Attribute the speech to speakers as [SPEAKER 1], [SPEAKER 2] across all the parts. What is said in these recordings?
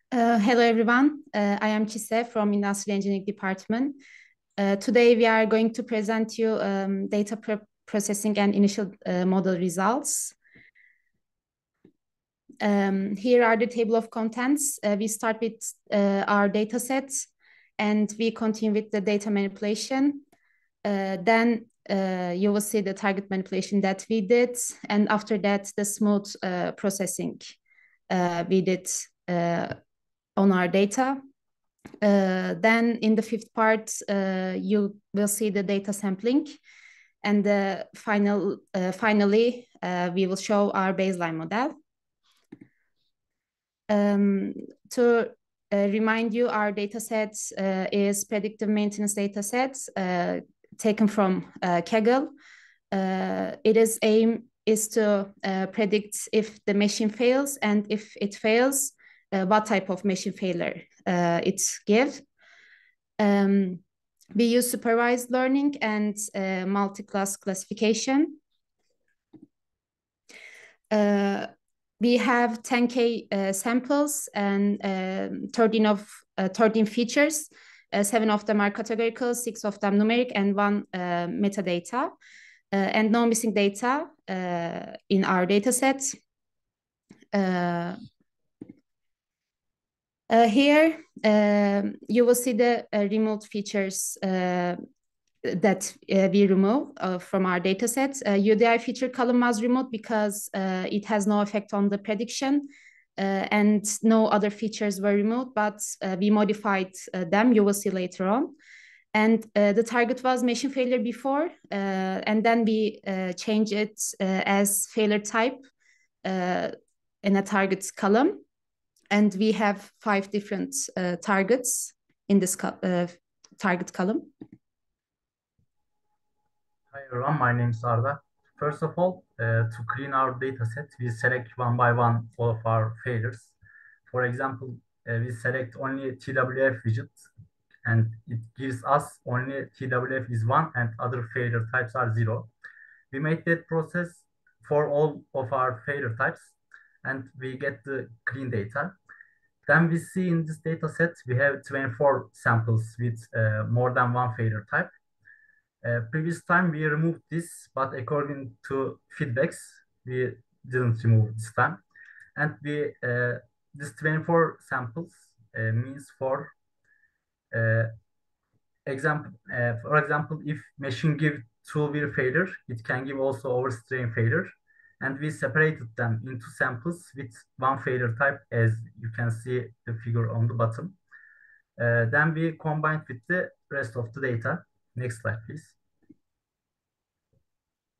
[SPEAKER 1] Hello everyone. I am Chise from Industrial Engineering Department. Today we are going to present you data processing and initial model results. Here are the table of contents. We start with our data sets and we continue with the data manipulation. Then you will see the target manipulation that we did, and after that the smooth processing we did on our data. Then in the fifth part, you will see the data sampling. And finally, we will show our baseline model. To remind you, our data set is predictive maintenance data sets taken from Kaggle. Its aim is to predict if the machine fails, and if it fails, what type of machine failure it gives. We use supervised learning and multi-class classification. We have 10K samples and 13 features. 7 of them are categorical, 6 of them numeric, and 1 metadata. And no missing data in our data set. Here, you will see the removed features that we remove from our data sets. UDI feature column was removed because it has no effect on the prediction, and no other features were removed, but we modified them, you will see later on. And the target was machine failure before, and then we change it as failure type in a target column. And we have 5 different targets in this target column.
[SPEAKER 2] Hi everyone, my name is Arda. First of all, to clean our data set, we select one by one all of our failures. For example, we select only TWF widget, and it gives us only TWF is 1 and other failure types are 0. We made that process for all of our failure types, and we get the clean data. Then we see in this data set, we have 24 samples with more than 1 failure type. Previous time we removed this, but according to feedbacks, we didn't remove this time. And we this 24 samples means for example, if machine give two-wheel failure, it can give also overstrain failure. And we separated them into samples with 1 failure type, as you can see the figure on the bottom. Then we combined with the rest of the data. Next slide, please.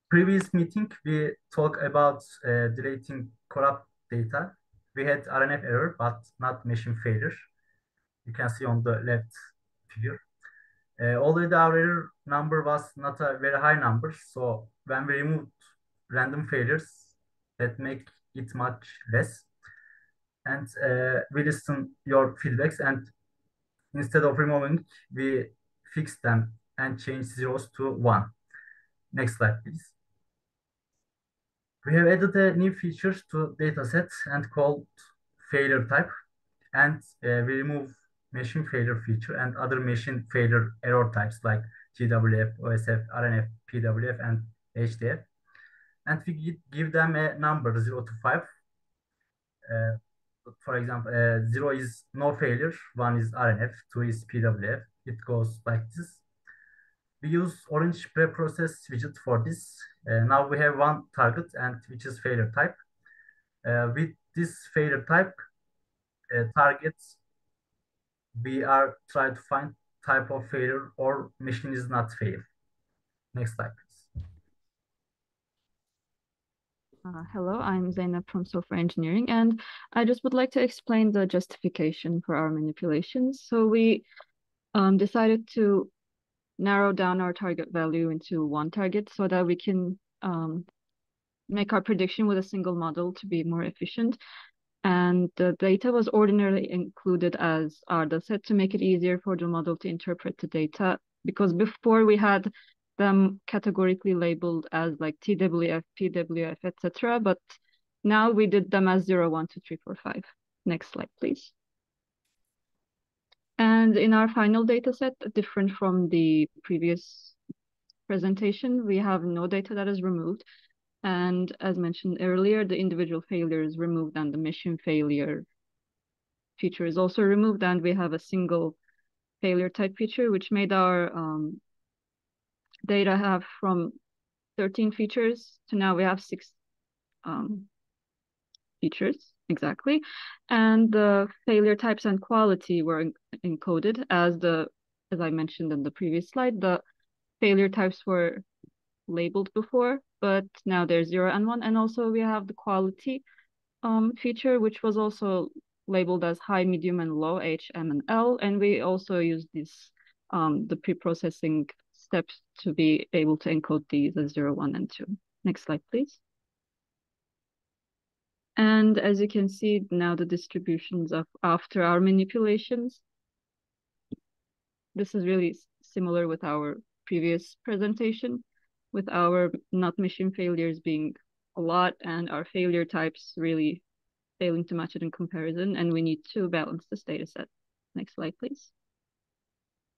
[SPEAKER 2] Previous meeting, we talked about deleting corrupt data. We had RNF error, but not machine failure. You can see on the left figure. Already our error number was not a very high number. So when we removed random failures, that make it much less. And we listen your feedbacks, and instead of removing, we fix them and change zeros to 1. Next slide, please. We have added a new feature to dataset and called failure type, and we remove machine failure feature and other machine failure error types like GWF, OSF, RNF, PWF, and HDF. And we give them a number 0 to 5. For example, 0 is no failure, 1 is RNF, 2 is PWF. It goes like this. We use orange preprocess widget for this. Now we have 1 target, and which is failure type. With this failure type targets, we are trying to find type of failure or machine is not fail. Next slide, please.
[SPEAKER 3] Hello, I'm Zeynep from Software Engineering, and I just would like to explain the justification for our manipulations. So we decided to narrow down our target value into 1 target so that we can make our prediction with a single model to be more efficient. And the data was ordinarily included as our dataset to make it easier for the model to interpret the data, because before we had them categorically labeled as like TWF, PWF, etc. But now we did them as 0, 1, 2, 3, 4, 5. Next slide, please. And in our final data set, different from the previous presentation, we have no data that is removed. And as mentioned earlier, the individual failure is removed and the mission failure feature is also removed. And we have a single failure type feature, which made our data have from 13 features to now we have 6 features exactly. And the failure types and quality were encoded as I mentioned in the previous slide, the failure types were labeled before, but now there's 0 and 1. And also we have the quality feature, which was also labeled as high, medium, and low, H, M, and L. And we also use this the pre-processing steps to be able to encode these as 0, 1, and 2. Next slide, please. And as you can see now, the distributions of after our manipulations. This is really similar with our previous presentation, with our not mission failures being a lot and our failure types really failing to match it in comparison, and we need to balance this data set. Next slide, please.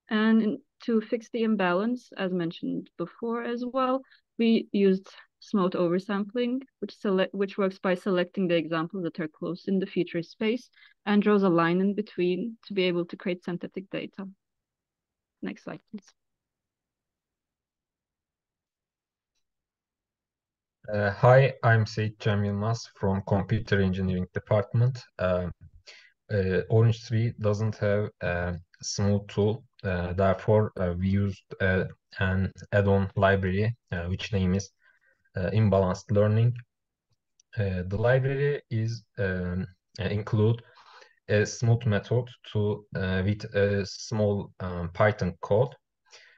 [SPEAKER 3] And to fix the imbalance, as mentioned before as well, we used smooth oversampling, which works by selecting the examples that are close in the feature space and draws a line in between to be able to create synthetic data. Next slide, please.
[SPEAKER 4] Hi, I'm Seyit Cem Yılmaz from Computer Engineering Department. Orange 3 doesn't have a smooth tool, therefore we used an add-on library which name is Imbalanced Learning. The library is include a smooth method to with a small Python code.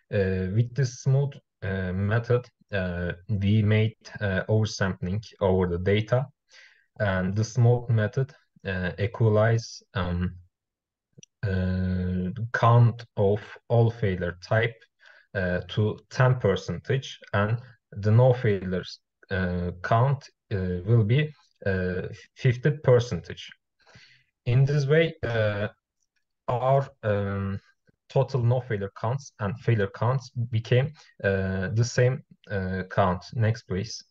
[SPEAKER 4] With this smooth method, we made oversampling over the data, and the smooth method equalize count of all failure type to 10%, and the no failures count will be 50%. In this way, our total no failure counts and failure counts became the same count. Next, please.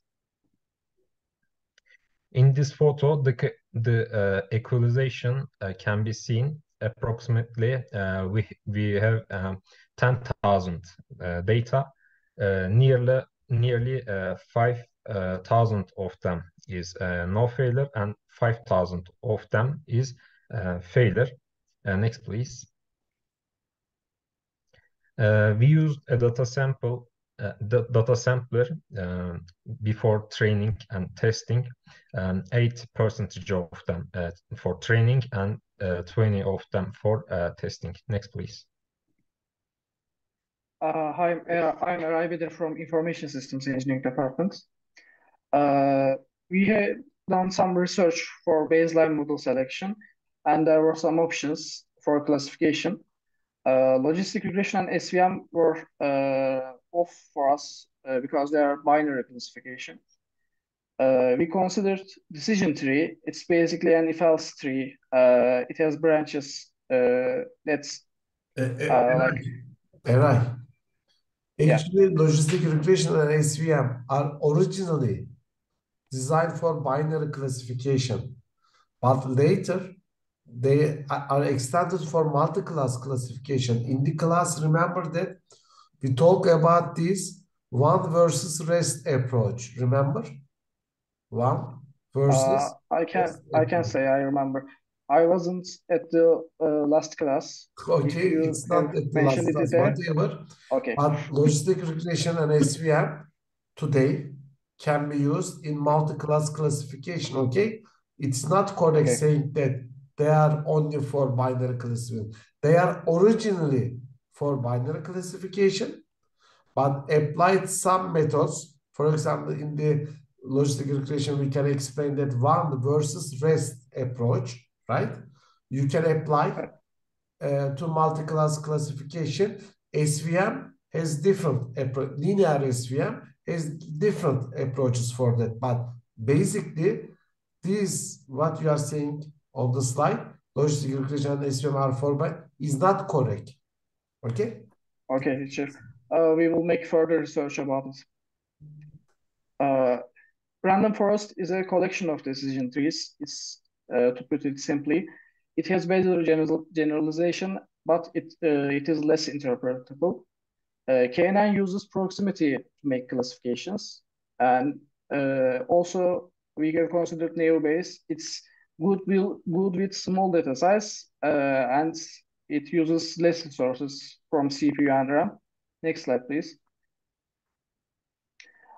[SPEAKER 4] In this photo, the equalization can be seen approximately. We have 10,000 data. Nearly 5,000 of them is no failure, and 5,000 of them is failure. Next, please. We used a data sampler before training and testing, 8% of them for training and 20 of them for testing. Next, please.
[SPEAKER 5] Hi, I'm Eray from Information Systems Engineering Department. We had done some research for baseline model selection, and there were some options for classification. Logistic regression and SVM were off for us because they are binary classification. We considered decision tree. It's basically an if-else tree. It has branches. That's like
[SPEAKER 6] Eray.
[SPEAKER 5] Yeah.
[SPEAKER 6] Actually, logistic regression and SVM are originally designed for binary classification, but later they are extended for multi-class classification. In the class, remember that we talk about this one versus rest approach. Remember? One versus
[SPEAKER 5] I can say I remember. I wasn't at the last class.
[SPEAKER 6] Okay,
[SPEAKER 5] If you
[SPEAKER 6] it's not
[SPEAKER 5] have
[SPEAKER 6] at the last
[SPEAKER 5] mentioned
[SPEAKER 6] class,
[SPEAKER 5] it there.
[SPEAKER 6] whatever.
[SPEAKER 5] Okay.
[SPEAKER 6] But logistic regression and SVM today can be used in multi-class classification, okay? It's not correct
[SPEAKER 5] Okay.
[SPEAKER 6] saying that they are only for binary classification. They are originally for binary classification, but applied some methods. For example, in the logistic regression, we can explain that one versus rest approach, right? You can apply to multi-class classification. SVM has different approach. Linear SVM has different approaches for that. But basically, this what you are saying on the slide logistic regression and SVM are 4 byte is not correct. Okay?
[SPEAKER 5] Okay, teacher. We will make further research about it. Random forest is a collection of decision trees. It's to put it simply, it has better generalization, but it is less interpretable. KNN uses proximity to make classifications, and also we can consider neo-Bayes. It's good with small data size, and it uses less resources from CPU and RAM. Next slide, please.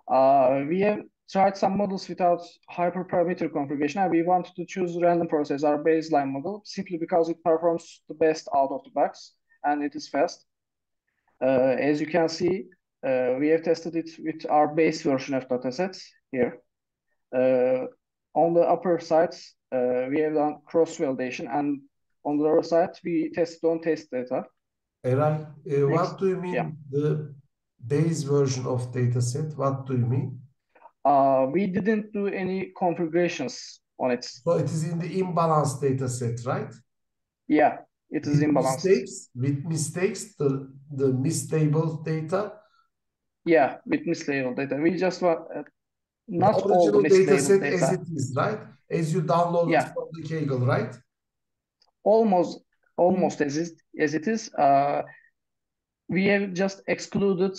[SPEAKER 5] We have tried some models without hyperparameter configuration, and we wanted to choose random forest as our baseline model simply because it performs the best out of the box and it is fast. As you can see, we have tested it with our base version of Dataset here. On the upper side, we have done cross-validation, and on the lower side, we tested on test data.
[SPEAKER 6] Eray, what do you mean the base version of dataset? What do you mean?
[SPEAKER 5] We didn't do any configurations on it.
[SPEAKER 6] So it is in the imbalanced dataset, right?
[SPEAKER 5] Yeah, it is imbalanced.
[SPEAKER 6] With mistakes, the mislabeled data?
[SPEAKER 5] Yeah, with mislabeled data. We just want not
[SPEAKER 6] the
[SPEAKER 5] all the
[SPEAKER 6] original data
[SPEAKER 5] mislabeled
[SPEAKER 6] set
[SPEAKER 5] data.
[SPEAKER 6] as it is, right? As you downloaded from the Kaggle, right?
[SPEAKER 5] Almost as it is. We have just excluded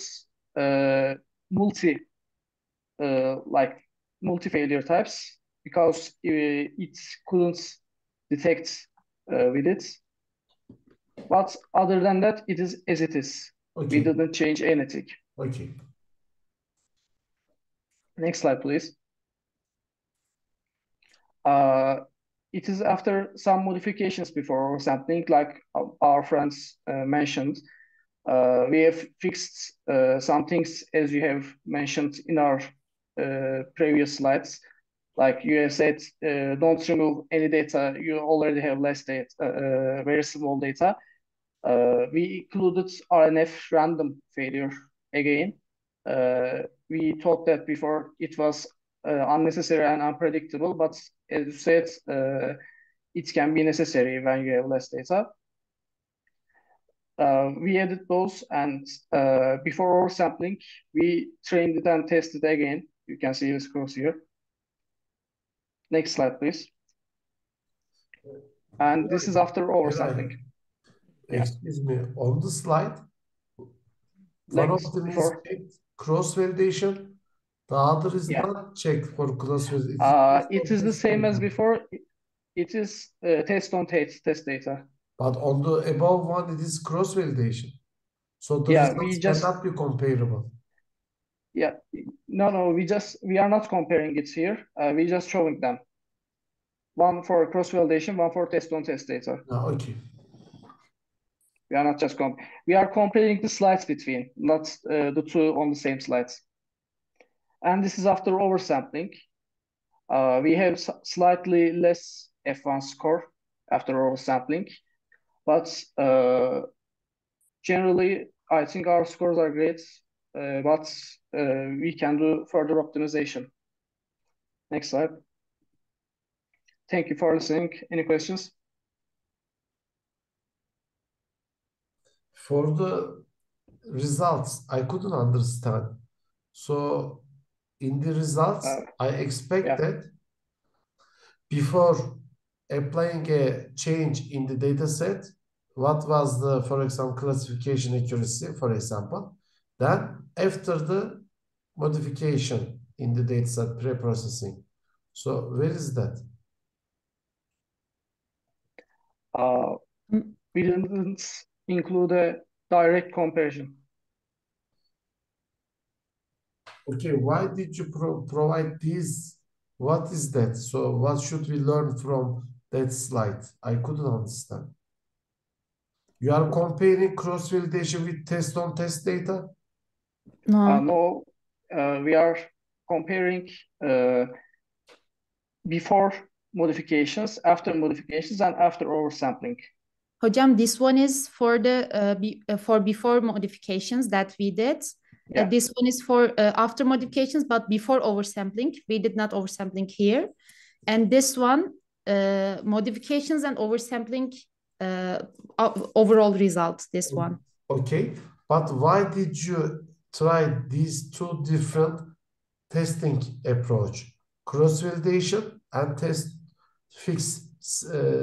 [SPEAKER 5] multi-failure types because it couldn't detect with it. But other than that, it is as it is.
[SPEAKER 6] Okay.
[SPEAKER 5] We didn't change anything.
[SPEAKER 6] Okay.
[SPEAKER 5] Next slide, please. It is after some modifications before sampling, like our friends mentioned. We have fixed some things, as you have mentioned in our previous slides. Like you have said, don't remove any data. You already have less data, very small data. We included RNF random failure again. We thought that before it was unnecessary and unpredictable, but as you said, it can be necessary when you have less data. We added those, and before oversampling, we trained it and tested again. You can see the scores here. Next slide, please. And this is after oversampling.
[SPEAKER 6] Excuse me, on the slide, one of them is checked cross-validation, the other is not checked for cross-validation.
[SPEAKER 5] It is the same as before. It is test on test data.
[SPEAKER 6] But on the above one, it is cross-validation. So the results cannot be comparable.
[SPEAKER 5] Yeah, no, we are not comparing it here. We just showing them. One for cross-validation, one for test on test data.
[SPEAKER 6] Okay.
[SPEAKER 5] We are not just we are comparing the slides between, not the two on the same slides. And this is after oversampling. We have slightly less F1 score after oversampling, but generally, I think our scores are great, but we can do further optimization. Next slide. Thank you for listening. Any questions?
[SPEAKER 6] For the results, I couldn't understand. So in the results, I expected before applying a change in the data set, what was the, for example, classification accuracy, for example. Then after the modification in the data set pre-processing. So where is that?
[SPEAKER 5] We didn't include a direct comparison.
[SPEAKER 6] Okay, why did you provide this? What is that? So what should we learn from that slide? I couldn't understand. You are comparing cross-validation with test on test data?
[SPEAKER 5] No, we are comparing before modifications, after modifications, and after oversampling.
[SPEAKER 1] Hocam, this one is for the for before modifications that we did. This one is for after modifications, but before oversampling. We did not oversampling here. And this one modifications and oversampling overall result, this one.
[SPEAKER 6] Okay, but why did you try these two different testing approach? Cross-validation and test fixed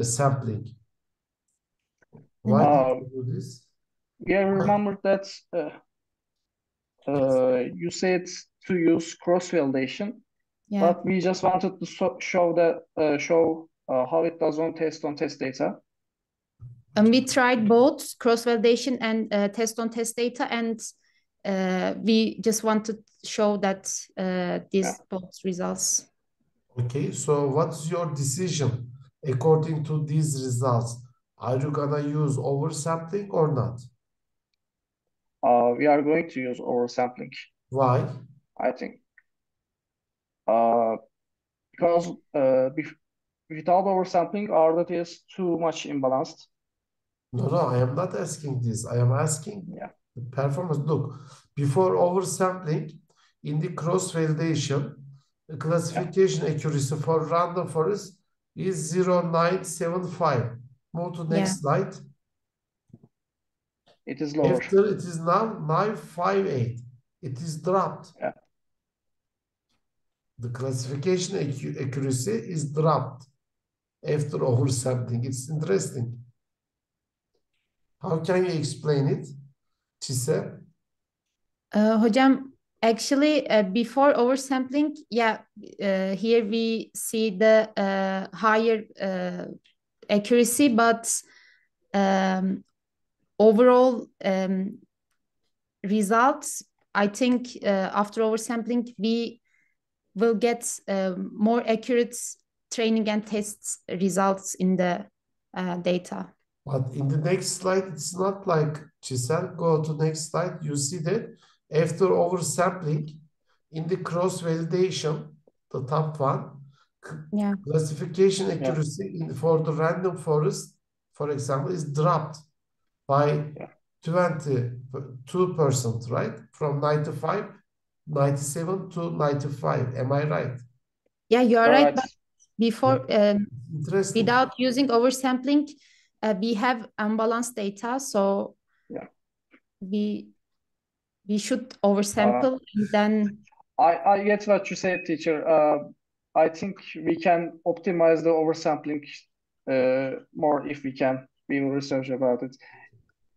[SPEAKER 6] sampling. Why did you do this?
[SPEAKER 5] We remember that you said to use cross-validation,
[SPEAKER 1] Yeah.
[SPEAKER 5] but we just wanted to show how it does on test data.
[SPEAKER 1] And we tried both cross-validation and test-on-test data, and we just wanted to show that these both results.
[SPEAKER 6] Okay, so what's your decision according to these results? Are you gonna use oversampling or not?
[SPEAKER 5] We are going to use oversampling.
[SPEAKER 6] Why?
[SPEAKER 5] I think. Because without oversampling, our data is too much imbalanced.
[SPEAKER 6] No, I am not asking this. I am asking the performance. Look, before oversampling, in the cross-validation, the classification accuracy for random forest is 0.975. Move to next slide.
[SPEAKER 5] It is lower.
[SPEAKER 6] After it is now 958. It is dropped.
[SPEAKER 5] Yeah.
[SPEAKER 6] The classification accuracy is dropped after oversampling. It's interesting. How can you explain it, Chise?
[SPEAKER 1] Hocam, actually, before oversampling, here we see the higher accuracy, but overall results, I think after oversampling, we will get more accurate training and tests results in the data.
[SPEAKER 6] But in the next slide, it's not like Chisel. Go to next slide. You see that after oversampling, in the cross-validation, the top one, classification accuracy for the random forest, for example, is dropped by 22%, right? From 97 to 95. Am I right?
[SPEAKER 1] Yeah, you are right. But before,
[SPEAKER 6] interesting.
[SPEAKER 1] without using oversampling, we have unbalanced data, so we should oversample and then.
[SPEAKER 5] I get what you said, teacher. I think we can optimize the oversampling more if we can. We will research about it.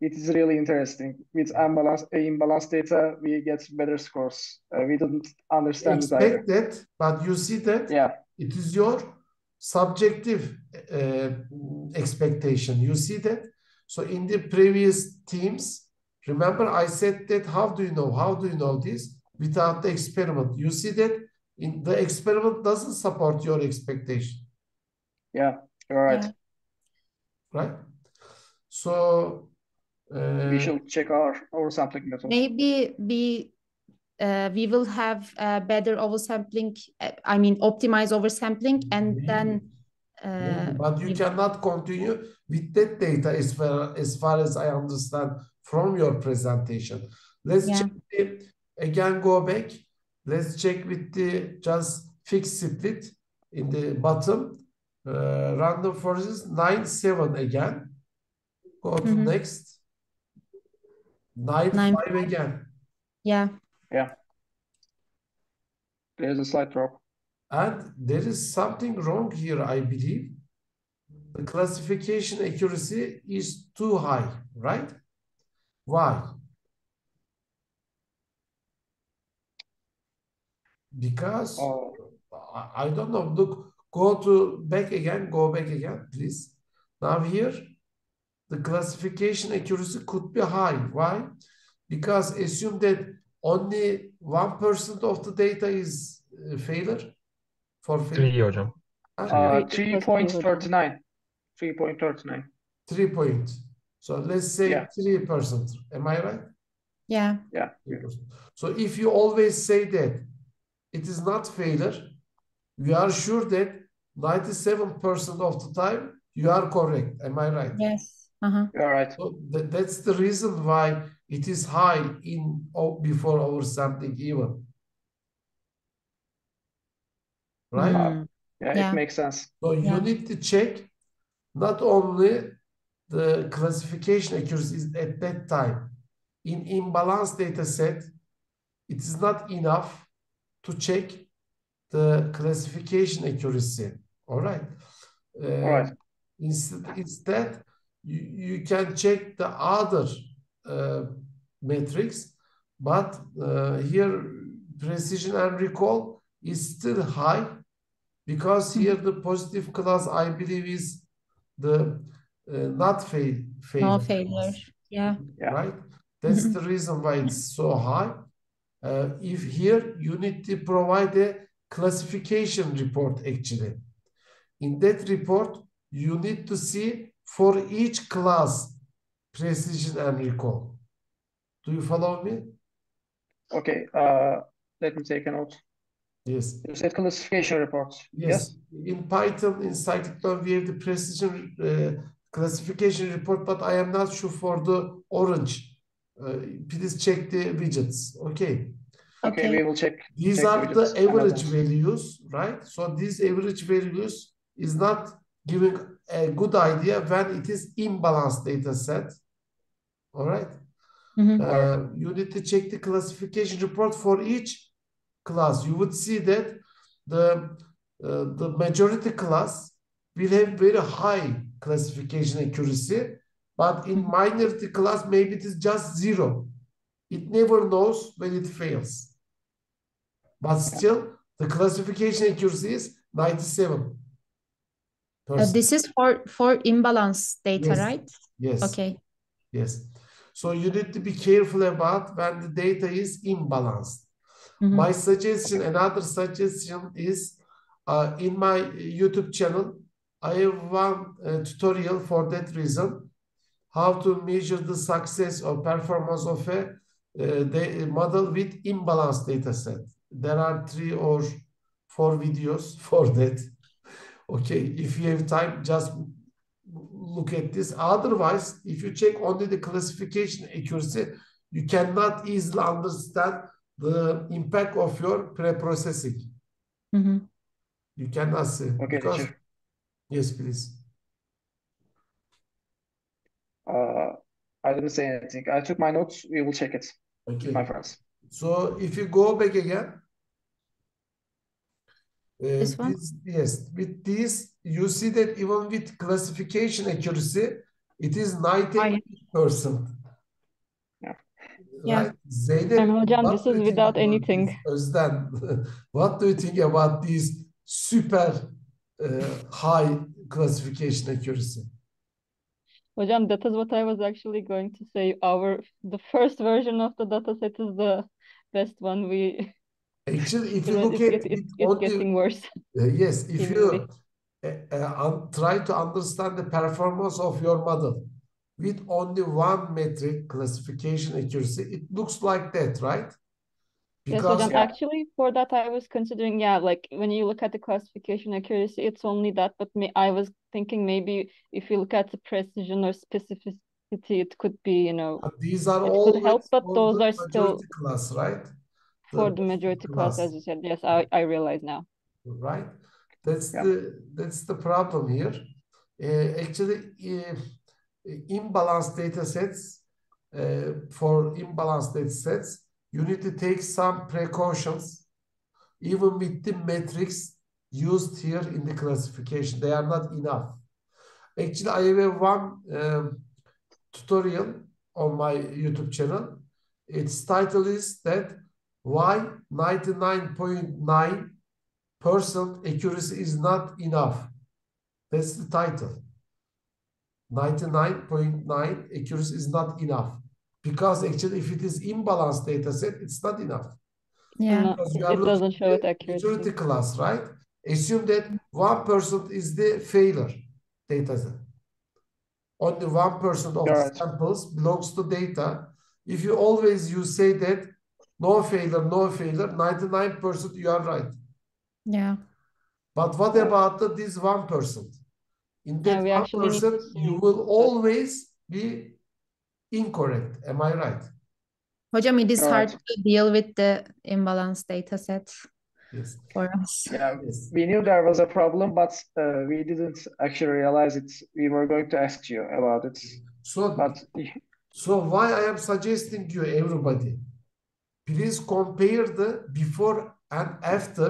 [SPEAKER 5] It is really interesting. With imbalanced data, we get better scores. We didn't understand it either.
[SPEAKER 6] Expect that, but you see that it is your subjective expectation. You see that? So in the previous teams, remember I said that, how do you know? How do you know this? Without the experiment. You see that in the experiment doesn't support your expectation.
[SPEAKER 5] Yeah, you're right.
[SPEAKER 6] Right? So
[SPEAKER 5] we should check our oversampling method.
[SPEAKER 1] Maybe we will have better oversampling, I mean optimize oversampling, and then
[SPEAKER 6] but you cannot continue with that data as far as I understand from your presentation. Let's check again, go back. Let's check with the just fixed split in the bottom. Random forest 9.7 again. Go to next. 9.5 again.
[SPEAKER 1] Yeah.
[SPEAKER 5] There's a slight drop.
[SPEAKER 6] And there is something wrong here, I believe. The classification accuracy is too high, right? Why? Because I don't know. Look, go back again, please. Now here, the classification accuracy could be high. Why? Because assume that only 1% of the data is failure. For failure.
[SPEAKER 4] 3 hocam.
[SPEAKER 5] 3.39. 3.39.
[SPEAKER 6] 3 points. So let's say 3%. Am I right?
[SPEAKER 1] Yeah.
[SPEAKER 6] 3%. So if you always say that it is not failure, we are sure that 97% of the time you are correct. Am I right?
[SPEAKER 1] Yes.
[SPEAKER 5] You're right.
[SPEAKER 6] So that's the reason why it is high in before oversampling even. Right?
[SPEAKER 5] Yeah,
[SPEAKER 1] Yeah.
[SPEAKER 5] it makes sense.
[SPEAKER 6] So you need to check not only the classification accuracy at that time. In imbalanced data set, it is not enough to check the classification accuracy. All right.
[SPEAKER 5] All right.
[SPEAKER 6] Instead, you can check the other metrics, but here precision and recall is still high because here the positive class, I believe, is the not failure.
[SPEAKER 1] No failure. Yeah.
[SPEAKER 6] Right? That's the reason why it's so high. If here you need to provide a classification report actually. In that report, you need to see for each class precision and recall. Do you follow me?
[SPEAKER 5] Okay. Let me take a note.
[SPEAKER 6] Yes.
[SPEAKER 5] You said classification reports.
[SPEAKER 6] Yes. In Python, in scikit-learn, we have the precision classification report, but I am not sure for the orange. Please check the widgets. Okay.
[SPEAKER 5] Okay, we will check.
[SPEAKER 6] These
[SPEAKER 5] the
[SPEAKER 6] are the
[SPEAKER 5] widgets and
[SPEAKER 6] average
[SPEAKER 5] add-ons.
[SPEAKER 6] values, right? So these average values is not giving a good idea when it is imbalanced data set. All right. You need to check the classification report for each class. You would see that the majority class will have very high classification accuracy, but in minority class, maybe it is just 0. It never knows when it fails. But still, the classification accuracy is 97%.
[SPEAKER 1] This is for imbalance data,
[SPEAKER 6] Yes.
[SPEAKER 1] right?
[SPEAKER 6] Yes.
[SPEAKER 1] Okay.
[SPEAKER 6] Yes. So you need to be careful about when the data is imbalanced. My suggestion, another suggestion is in my YouTube channel, I have one tutorial for that reason, how to measure the success or performance of a model with imbalanced data set. There are 3 or 4 videos for that. Okay, if you have time, just look at this. Otherwise, if you check only the classification accuracy, you cannot easily understand the impact of your preprocessing. You cannot see.
[SPEAKER 5] Okay,
[SPEAKER 6] because,
[SPEAKER 5] teacher.
[SPEAKER 6] yes, please.
[SPEAKER 5] I didn't say anything. I took my notes. We will check it with my friends.
[SPEAKER 6] So if you go back again,
[SPEAKER 1] This one?
[SPEAKER 6] yes, with this, you see that even with classification accuracy, it is 98%.
[SPEAKER 5] Yeah.
[SPEAKER 6] Right? Zeynep,
[SPEAKER 3] And Hocam,
[SPEAKER 6] what
[SPEAKER 3] this
[SPEAKER 6] do
[SPEAKER 3] is
[SPEAKER 6] you think
[SPEAKER 3] without
[SPEAKER 6] about
[SPEAKER 3] anything.
[SPEAKER 6] this? Özden, what do you think about these super high classification accuracy?
[SPEAKER 3] Hocam, that is what I was actually going to say. The first version of the dataset is the best one.
[SPEAKER 6] Actually, if you look at
[SPEAKER 3] it's getting worse.
[SPEAKER 6] Yes, if
[SPEAKER 3] seemingly.
[SPEAKER 6] you try to understand the performance of your model with only one metric, classification accuracy, it looks like that, right?
[SPEAKER 3] Yes, Hocam, actually, for that, I was considering, like when you look at the classification accuracy, it's only that, but I was thinking maybe if you look at the precision or specificity, it could be,
[SPEAKER 6] these are
[SPEAKER 3] it could help,
[SPEAKER 6] always
[SPEAKER 3] but
[SPEAKER 6] for
[SPEAKER 3] those
[SPEAKER 6] the
[SPEAKER 3] are still
[SPEAKER 6] majority class, right?
[SPEAKER 3] for the majority class, as you said. Yes, I realize now.
[SPEAKER 6] Right? That's the problem here. Actually, imbalanced data sets, for imbalanced data sets, you need to take some precautions, even with the metrics used here in the classification. They are not enough. Actually, I have one tutorial on my YouTube channel. Its title is that why 99.9% accuracy is not enough. That's the title. 99.9 accuracy is not enough. Because actually, if it is imbalanced data set, it's not enough.
[SPEAKER 1] Yeah.
[SPEAKER 6] Because you are
[SPEAKER 3] It doesn't show it
[SPEAKER 6] looking at
[SPEAKER 3] accurately.
[SPEAKER 6] majority class, right? Assume that 1% is the failure data set. Only 1% of the samples belongs to data. If you always say that no failure, 99% you are right.
[SPEAKER 1] Yeah.
[SPEAKER 6] But what about this 1%? In that
[SPEAKER 3] we actually need to
[SPEAKER 6] 1%, you will always be incorrect. Am I right?
[SPEAKER 1] Hocam, it is hard to deal with the imbalanced data set.
[SPEAKER 6] Yes.
[SPEAKER 1] for us.
[SPEAKER 5] Yeah,
[SPEAKER 6] Yes.
[SPEAKER 5] we knew there was a problem, but we didn't actually realize it. We were going to ask you about it, but
[SPEAKER 6] So why I am suggesting you, everybody, please compare the before and after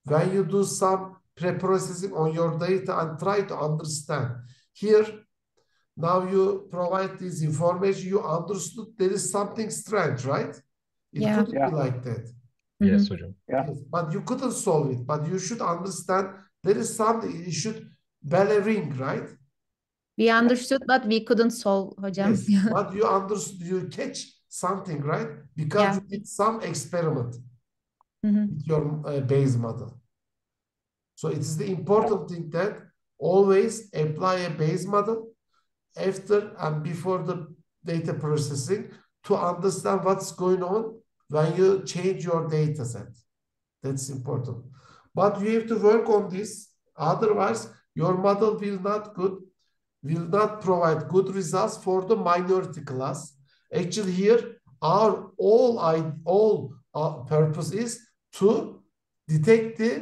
[SPEAKER 6] when you do some pre-processing on your data and try to understand. Here, now you provide this information, you understood there is something strange, right? It
[SPEAKER 1] Yeah.
[SPEAKER 6] couldn't be like that.
[SPEAKER 4] Yes, hocam.
[SPEAKER 5] Yeah.
[SPEAKER 6] Yes, but you couldn't solve it. But you should understand there is something, you should bell a ring, right?
[SPEAKER 1] We understood, but we couldn't solve, hocam.
[SPEAKER 6] Yes, but you understood, you catch something, right? Because
[SPEAKER 1] Yeah.
[SPEAKER 6] you did some experiment
[SPEAKER 1] Mhm.
[SPEAKER 6] with your base model. So it is the important thing that always apply a base model after and before the data processing to understand what's going on when you change your data set. That's important. But you have to work on this. Otherwise, your model will not provide good results for the minority class. Actually, here our purpose is to detect the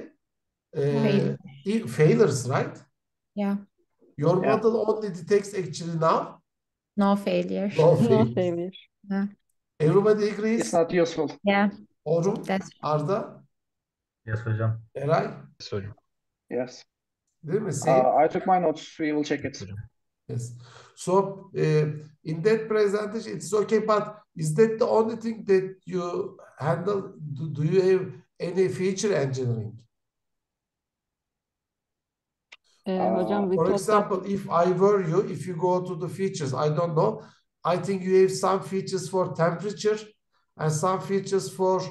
[SPEAKER 6] failures, right?
[SPEAKER 1] Yeah.
[SPEAKER 6] Your model only detects actually now
[SPEAKER 1] No failure.
[SPEAKER 6] no
[SPEAKER 3] No
[SPEAKER 6] failures.
[SPEAKER 3] failure.
[SPEAKER 1] Yeah.
[SPEAKER 6] Everybody agrees?
[SPEAKER 5] it's not useful.
[SPEAKER 1] Yeah.
[SPEAKER 6] Orhun,
[SPEAKER 1] That's
[SPEAKER 6] Arda,
[SPEAKER 2] Yes, hocam.
[SPEAKER 6] Eray,
[SPEAKER 4] Yes, hocam.
[SPEAKER 5] Yes.
[SPEAKER 6] değil mi? Same?
[SPEAKER 5] I took my notes. We will check it.
[SPEAKER 4] Hocam.
[SPEAKER 6] Yes. So in that presentation, it's okay, but is that the only thing that you handle? Do you have any feature engineering?
[SPEAKER 3] Hocam, we
[SPEAKER 6] For
[SPEAKER 3] thought that
[SPEAKER 6] example, if I were you, if you go to the features, I don't know, I think you have some features for temperature and some features for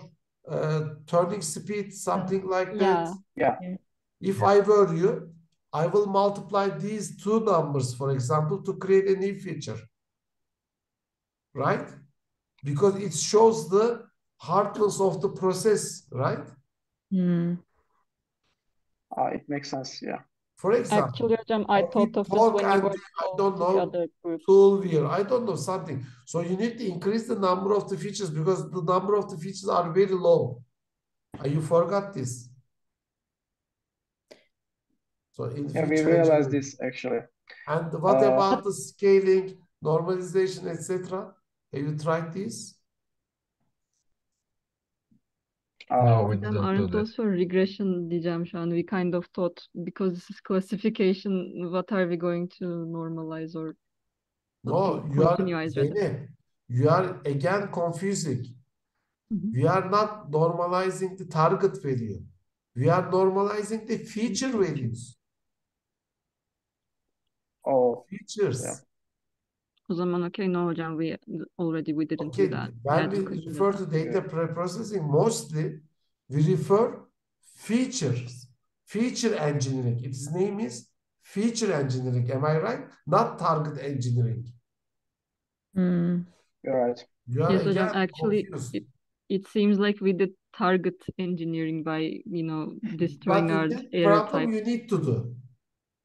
[SPEAKER 6] turning speed, something like that.
[SPEAKER 3] yeah.
[SPEAKER 5] Yeah.
[SPEAKER 6] If I were you, I will multiply these two numbers, for example, to create a new feature, right? Because it shows the hardness of the process, right?
[SPEAKER 1] Hmm.
[SPEAKER 5] It makes sense. Yeah.
[SPEAKER 6] For example,
[SPEAKER 3] Actually, hocam, I
[SPEAKER 6] we
[SPEAKER 3] thought of this
[SPEAKER 6] talk
[SPEAKER 3] when you
[SPEAKER 6] and
[SPEAKER 3] were
[SPEAKER 6] I
[SPEAKER 3] talking
[SPEAKER 6] don't
[SPEAKER 3] to the
[SPEAKER 6] know,
[SPEAKER 3] other group.
[SPEAKER 6] toolware, I don't know something. So you need to increase the number of the features because the number of the features are very low. You forgot this. So in
[SPEAKER 5] Yeah, we
[SPEAKER 6] feature
[SPEAKER 5] realized
[SPEAKER 6] engineering.
[SPEAKER 5] this actually.
[SPEAKER 6] And what about the scaling, normalization, etc.? Have you tried this?
[SPEAKER 4] No, we
[SPEAKER 3] Hocam,
[SPEAKER 4] didn't do
[SPEAKER 3] aren't
[SPEAKER 4] that.
[SPEAKER 3] those for regression diyeceğim şu an. We kind of thought because this is classification, what are we going to normalize or
[SPEAKER 6] No, you are,
[SPEAKER 3] continuize rather?
[SPEAKER 6] Zeynep, you are again confusing. We are not normalizing the target value. We are normalizing the feature values.
[SPEAKER 5] Oh,
[SPEAKER 6] Features.
[SPEAKER 5] yeah.
[SPEAKER 3] O zaman okay, no hocam, we didn't
[SPEAKER 6] Okay,
[SPEAKER 3] do that. We
[SPEAKER 6] when
[SPEAKER 3] had
[SPEAKER 6] we
[SPEAKER 3] to consider
[SPEAKER 6] refer
[SPEAKER 3] that.
[SPEAKER 6] to data preprocessing, mostly we refer features, feature engineering. Its name is feature engineering. Am I right? Not target engineering.
[SPEAKER 1] Hmm.
[SPEAKER 5] You're right.
[SPEAKER 6] You are
[SPEAKER 3] Yes, hocam,
[SPEAKER 6] again
[SPEAKER 3] actually
[SPEAKER 6] confused.
[SPEAKER 3] it seems like we did target engineering by, destroying
[SPEAKER 6] But
[SPEAKER 3] our
[SPEAKER 6] in that
[SPEAKER 3] error
[SPEAKER 6] problem
[SPEAKER 3] type.
[SPEAKER 6] you need to do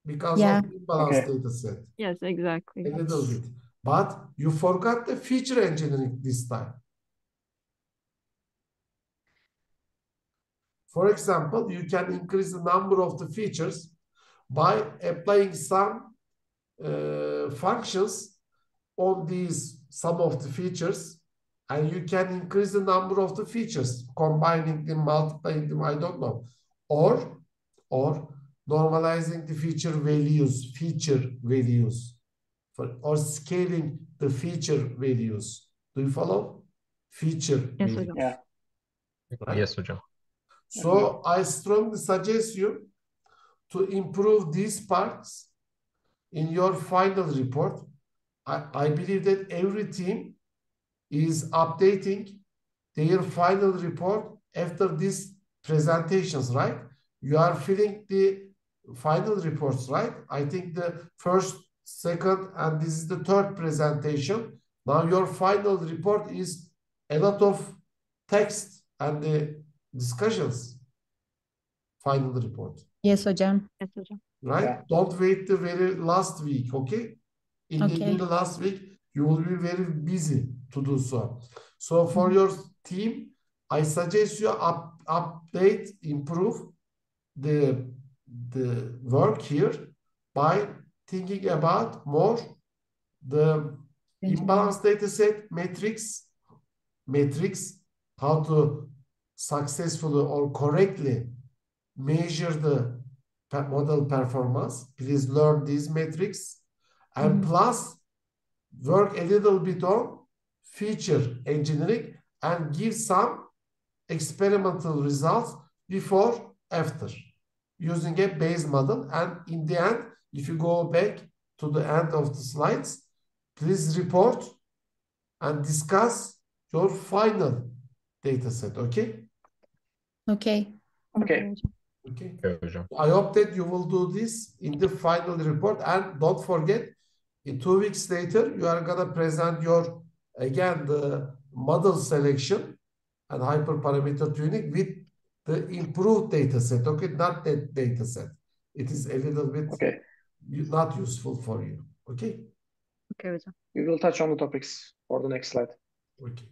[SPEAKER 6] because
[SPEAKER 1] Yeah.
[SPEAKER 6] of imbalanced data set.
[SPEAKER 3] Yes, exactly.
[SPEAKER 6] A little bit. But you forgot the feature engineering this time. For example, you can increase the number of the features by applying some functions on these some of the features, and you can increase the number of the features, combining them, multiplying them, I don't know, or normalizing the feature values, or scaling the feature values. Do you follow? Feature
[SPEAKER 3] Yes,
[SPEAKER 6] values,
[SPEAKER 3] hocam.
[SPEAKER 5] Yeah.
[SPEAKER 6] right?
[SPEAKER 4] Yes, hocam.
[SPEAKER 6] So I strongly suggest you to improve these parts in your final report. I believe that every team is updating their final report after these presentations, right? You are filling the final reports, right? I think the first, second, and this is the third presentation. Now your final report is a lot of text and the discussions. Final report.
[SPEAKER 1] Yes, hocam.
[SPEAKER 3] Yes, hocam.
[SPEAKER 6] Right?
[SPEAKER 5] Yeah.
[SPEAKER 6] Don't wait the very last week, okay? In the
[SPEAKER 1] Okay.
[SPEAKER 6] very last week, you will be very busy to do so. So for your team, I suggest you update, improve the work here by thinking about more the imbalance data set metrics, how to successfully or correctly measure the model performance. Please learn these metrics and plus work a little bit on feature engineering and give some experimental results before, after, using a base model. And in the end, if you go back to the end of the slides, please report and discuss your final data set, okay?
[SPEAKER 1] Okay.
[SPEAKER 5] Okay.
[SPEAKER 6] Okay.
[SPEAKER 4] Evet hocam.
[SPEAKER 6] I hope that you will do this in the final report. And don't forget, in 2 weeks later, you are going to present your, again, the model selection and hyperparameter tuning with the improved data set, okay? Not that data set. It is a little bit not useful for you, okay?
[SPEAKER 3] Okay hocam.
[SPEAKER 5] We will touch on the topics for the next slide.
[SPEAKER 6] Okay.